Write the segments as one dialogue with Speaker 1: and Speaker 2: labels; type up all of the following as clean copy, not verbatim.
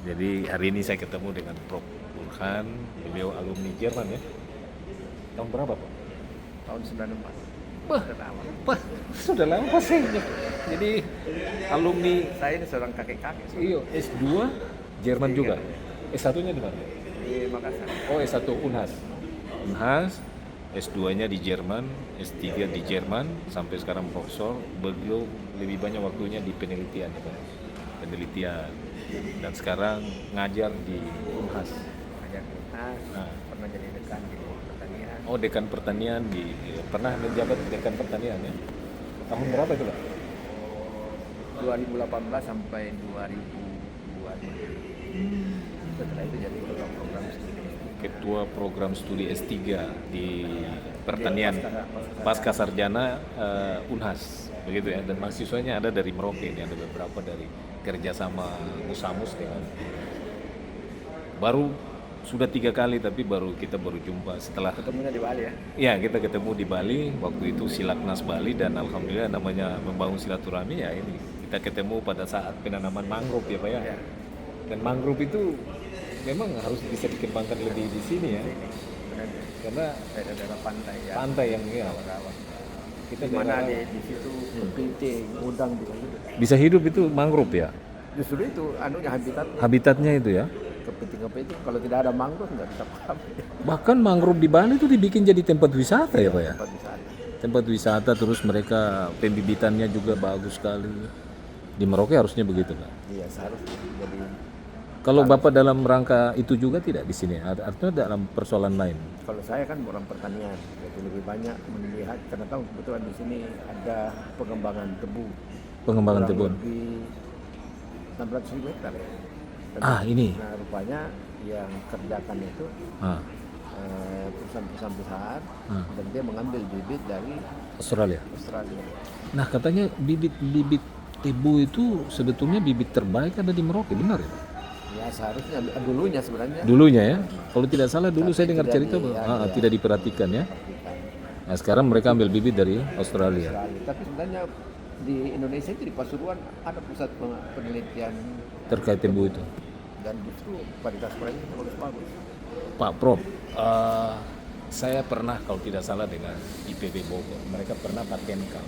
Speaker 1: Jadi hari ini saya ketemu dengan Prof. Burhan, beliau alumni Jerman ya. Tahun berapa Pak?
Speaker 2: Tahun 94.
Speaker 1: Wah,
Speaker 2: Sudah lama.
Speaker 1: Pak, sudah lama saya. Jadi alumni
Speaker 2: Saya ini seorang kakek-kakek
Speaker 1: iya, S2 Jerman juga. S1-nya di mana?
Speaker 2: di Makassar.
Speaker 1: Oh, S1 Unhas. Unhas, S2-nya di Jerman, S3 di Jerman, sampai sekarang profesor. Beliau lebih banyak waktunya di penelitian, ya, Pak. Penelitian. Dan sekarang ngajar di Unhas.
Speaker 2: Ngajar Unhas,
Speaker 1: Nah,
Speaker 2: pernah jadi dekan di pertanian.
Speaker 1: oh, dekan pertanian pernah menjabat dekan pertanian ya. Tahun berapa itu, Pak?
Speaker 2: 2018 sampai 2002. Setelah itu jadi ketua program studi.
Speaker 1: Ketua program studi S3 di pertanian pasca sarjana Unhas begitu ya, dan mahasiswanya ada dari Merauke, ini ada beberapa dari kerjasama Musamus dengan baru sudah 3 kali, tapi kita baru jumpa setelah
Speaker 2: Ketemunya di Bali ya.
Speaker 1: ya kita ketemu di Bali waktu itu Silaknas Bali, dan alhamdulillah namanya membangun silaturahmi ya, ini kita ketemu pada saat penanaman mangrove ya Pak ya.
Speaker 2: Ya.
Speaker 1: Dan mangrove itu memang harus bisa dikembangkan lebih di sini ya,
Speaker 2: Kemudian
Speaker 1: karena
Speaker 2: daerah pantai ya.
Speaker 1: pantai yang ya
Speaker 2: Rawa-rawa.
Speaker 1: kita
Speaker 2: Di mana
Speaker 1: daerah-
Speaker 2: di situ kepiting, udang juga hidup.
Speaker 1: bisa hidup itu mangrove ya,
Speaker 2: Justru itu anunya habitatnya.
Speaker 1: habitatnya itu ya.
Speaker 2: Kepiting-kepiting kalau tidak ada mangrove nggak bisa paham.
Speaker 1: Bahkan mangrove di Bali itu dibikin jadi tempat wisata ya Pak ya,
Speaker 2: Tempat wisata.
Speaker 1: tempat wisata, terus mereka pembibitannya juga bagus sekali. Di Merauke harusnya begitu Pak.
Speaker 2: Iya seharusnya jadi.
Speaker 1: Kalau Bapak dalam rangka itu juga tidak di sini, artinya dalam persoalan lain.
Speaker 2: Kalau saya kan orang pertanian, jadi lebih banyak melihat karena tahu kebetulan di sini ada pengembangan tebu.
Speaker 1: Pengembangan
Speaker 2: Kurang
Speaker 1: kebun.
Speaker 2: lebih 16.000 hektar ya.
Speaker 1: Ah, ini.
Speaker 2: Nah rupanya yang kerjakan itu
Speaker 1: Ah,
Speaker 2: perusahaan-perusahaan besar
Speaker 1: Ah.
Speaker 2: dan dia mengambil bibit dari
Speaker 1: Australia.
Speaker 2: Australia.
Speaker 1: Nah, katanya bibit-bibit tebu itu sebetulnya bibit terbaik ada di Merauke, benar ya?
Speaker 2: Ya seharusnya dulunya sebenarnya.
Speaker 1: Dulunya ya. Kalau tidak salah dulu
Speaker 2: Tapi
Speaker 1: saya dengar
Speaker 2: tidak
Speaker 1: cerita bahwa tidak diperhatikan ya.
Speaker 2: Diperhatikan.
Speaker 1: Nah, sekarang mereka ambil bibit dari Australia.
Speaker 2: Australia. Tapi sebenarnya di Indonesia itu di Pasuruan ada pusat penelitian
Speaker 1: Terkait tebu itu.
Speaker 2: dan justru varietas varietas bagus-bagus.
Speaker 1: Pak Prof, saya pernah kalau tidak salah dengan IPB Bogor, mereka pernah patenkan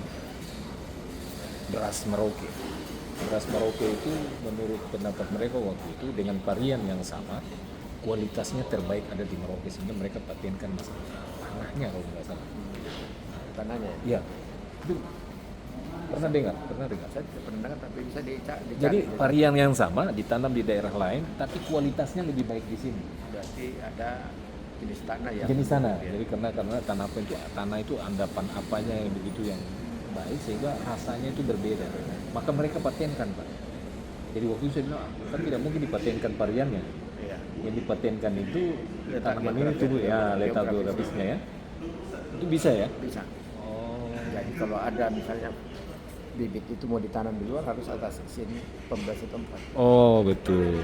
Speaker 1: beras Merauke. Beras Merauke itu menurut pendapat mereka waktu itu dengan varian yang sama, kualitasnya terbaik ada di Merauke, sehingga mereka patenkan masalah tanahnya kalau tidak salah.
Speaker 2: Tanahnya ya.
Speaker 1: Iya, itu pernah dengar.
Speaker 2: Saya tidak pernah dengar tapi bisa dicari.
Speaker 1: Jadi varian yang sama ditanam di daerah lain, tapi kualitasnya lebih baik di sini.
Speaker 2: Berarti ada jenis tanah ya.
Speaker 1: Jenis tanah. Jadi karena tanah itu endapan apanya yang begitu yang baik, sehingga rasanya itu berbeda. Maka mereka patenkan Pak. Jadi waktu itu saya bilang, kan tidak mungkin dipatenkan variannya.
Speaker 2: Iya.
Speaker 1: Yang dipatenkan itu
Speaker 2: Letak
Speaker 1: tanaman ini tuh ya, letak geografisnya ya. Itu bisa ya?
Speaker 2: Bisa.
Speaker 1: Oh.
Speaker 2: Jadi kalau ada misalnya bibit itu mau ditanam di luar harus atas izin pembebasan tempat.
Speaker 1: Oh, betul.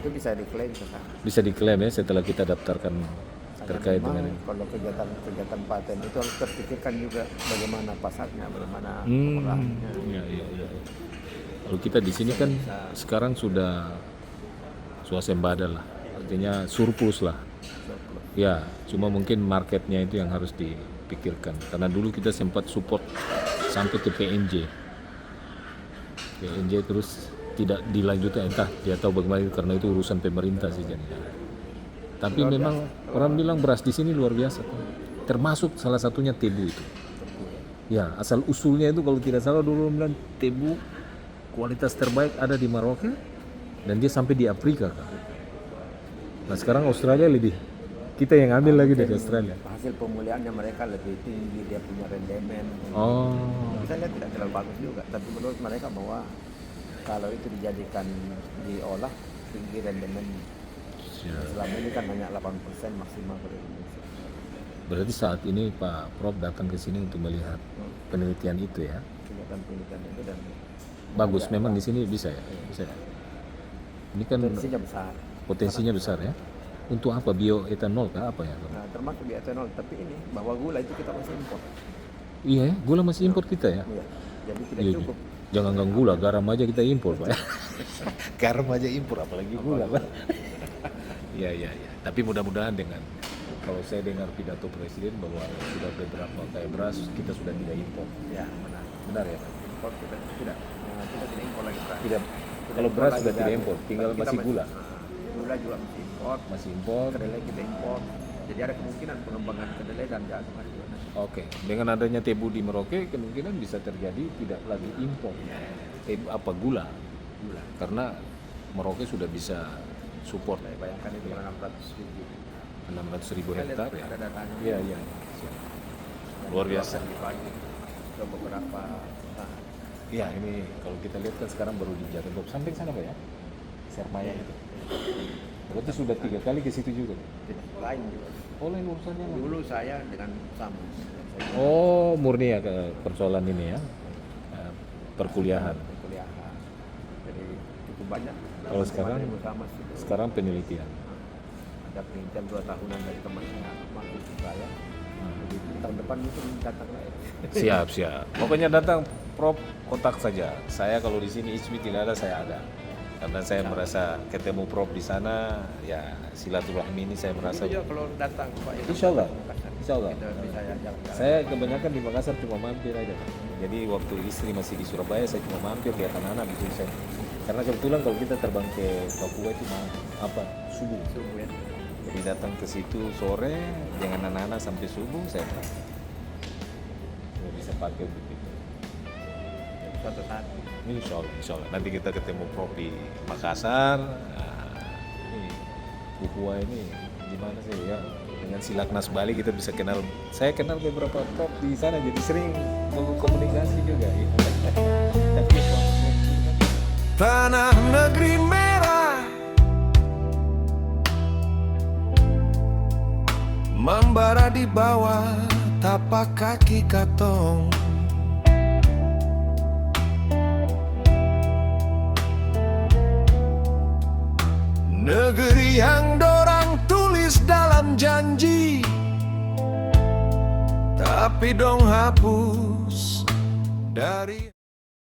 Speaker 2: Itu bisa diklaim ke sana.
Speaker 1: Bisa diklaim ya setelah kita daftarkan terkait
Speaker 2: Memang
Speaker 1: dengan ini.
Speaker 2: kalau kegiatan paten itu harus terpikirkan juga bagaimana pasarnya, bagaimana
Speaker 1: Hmm,
Speaker 2: pengolahannya.
Speaker 1: iya. Kalau kita di sini kan sekarang sudah swasembada lah, artinya surplus lah. Ya, cuma mungkin marketnya itu yang harus dipikirkan. Karena dulu kita sempat support sampai ke PNJ terus tidak dilanjutkan, entah dia tahu bagaimana itu, karena itu urusan pemerintah sih jadinya. Tapi memang orang bilang beras di sini luar biasa, termasuk salah satunya tebu itu. Ya, asal usulnya itu kalau tidak salah dulu bilang tebu kualitas terbaik ada di Merauke dan dia sampai di Afrika kan. Nah sekarang Australia lebih, kita yang ambil lagi dari Australia.
Speaker 2: Hasil pemulihannya mereka lebih tinggi, dia punya rendemen.
Speaker 1: Oh,
Speaker 2: Kita lihat tidak terlalu bagus juga, tapi menurut mereka bahwa kalau itu dijadikan diolah tinggi rendemen. Selama ini kan hanya 8% maksimal pada Indonesia.
Speaker 1: berarti saat ini Pak Prof datang ke sini untuk melihat penelitian itu ya.
Speaker 2: Kegiatan penelitian itu dan
Speaker 1: Bagus, memang di sini bisa ya. Bisa. Ini kan
Speaker 2: potensinya besar.
Speaker 1: ya. Untuk apa, bioetanol kah apa ya?
Speaker 2: Nah, termasuk bioetanol, tapi ini bahwa gula itu kita masih impor.
Speaker 1: Iya, ya, gula masih impor kita ya.
Speaker 2: Iya. Jadi tidak
Speaker 1: Iya,
Speaker 2: cukup
Speaker 1: Jangan ganggu gula, garam aja kita impor Pak. Garam aja impor, apalagi gula Pak. Iya iya iya. Tapi mudah-mudahan dengan kalau saya dengar pidato presiden bahwa sudah beberapa kayak beras kita sudah tidak impor.
Speaker 2: Ya, benar.
Speaker 1: Benar ya Pak?
Speaker 2: Impor kita tidak. Kita tidak impor lagi beras.
Speaker 1: Tidak.
Speaker 2: Tidak
Speaker 1: Kalau
Speaker 2: impor
Speaker 1: beras
Speaker 2: lagi
Speaker 1: sudah tidak
Speaker 2: garam.
Speaker 1: impor, tinggal
Speaker 2: Kita
Speaker 1: masih gula.
Speaker 2: Gula juga masih impor.
Speaker 1: Masih impor.
Speaker 2: Kedelai kita impor. Jadi ada kemungkinan pengembangan kedelai dan jagung juga.
Speaker 1: Oke, dengan adanya tebu di Merauke kemungkinan bisa terjadi tidak lagi impor gula. Karena Merauke sudah bisa support
Speaker 2: Saya bayangkan itu 600.000.
Speaker 1: 600.000 hektar ya.
Speaker 2: Ada datanya.
Speaker 1: Iya iya. Luar biasa.
Speaker 2: Dibagi ke beberapa. Nah,
Speaker 1: Iya ini kalau kita lihat kan sekarang baru di Jatengkop sampai sana Pak ya, Sermaya itu. Berarti sudah 3 kali ke situ juga.
Speaker 2: lain juga.
Speaker 1: Oh lain urusannya.
Speaker 2: Dulu saya dengan Samus.
Speaker 1: Oh murni ya ke persoalan ini ya, perkuliahan.
Speaker 2: Kuliahan. Jadi cukup banyak.
Speaker 1: Kalau sekarang,
Speaker 2: Samus itu.
Speaker 1: sekarang penelitian.
Speaker 2: Ada penelitian 2 tahunan dari teman saya, masuk saya. Jadi tahun depan mungkin datang lagi.
Speaker 1: Siap siap. Pokoknya datang Prof kontak saja. Saya kalau di sini ISMI tidak ada, saya ada. Karena saya merasa ketemu Prof di sana, ya silaturahmi ini saya merasa.
Speaker 2: Itu juga kalau datang Pak.
Speaker 1: Insya Allah. Insya Allah.
Speaker 2: Kita bisa jalan-jalan.
Speaker 1: Saya kebanyakan di Makassar cuma mampir aja. Jadi waktu istri masih di Surabaya saya cuma mampir lihat anak-anak gitu saya. Karena kebetulan kalau kita terbang ke Papua itu subuh.
Speaker 2: Subuh ya.
Speaker 1: Jadi datang ke situ sore dengan anak-anak sampai subuh saya bisa pakai begitu.
Speaker 2: Suatu saat.
Speaker 1: Insya Allah. Nanti kita ketemu Prof di Makassar. Nah, ini Papua ini gimana sih ya? Dengan Silaknas Bali kita bisa kenal. Saya kenal beberapa Prof di sana jadi sering berkomunikasi juga. Ya. Tapi
Speaker 3: tanah negeri merah membara di bawah tapak kaki katong. Negeri yang dorang tulis dalam janji, tapi dong hapus dari